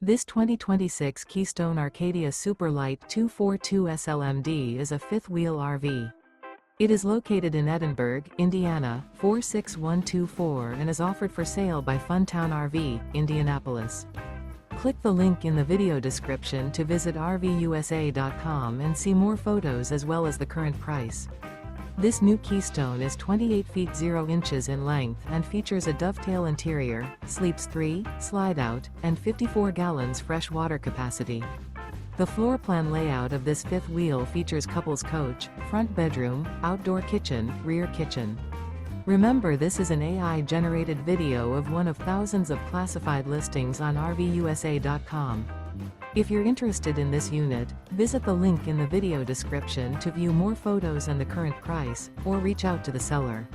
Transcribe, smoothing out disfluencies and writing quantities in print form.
This 2026 Keystone Arcadia Super Lite 242 SLMD is a fifth-wheel RV. It is located in Edinburgh, Indiana, 46124 and is offered for sale by Funtown RV, Indianapolis. Click the link in the video description to visit RVUSA.com and see more photos as well as the current price. This new Keystone is 28 feet 0 inches in length and features a dovetail interior, sleeps 3, slide-out, and 54 gallons fresh water capacity. The floor plan layout of this fifth wheel features couples coach, front bedroom, outdoor kitchen, rear kitchen. Remember, this is an AI-generated video of one of thousands of classified listings on RVUSA.com. If you're interested in this unit, visit the link in the video description to view more photos and the current price, or reach out to the seller.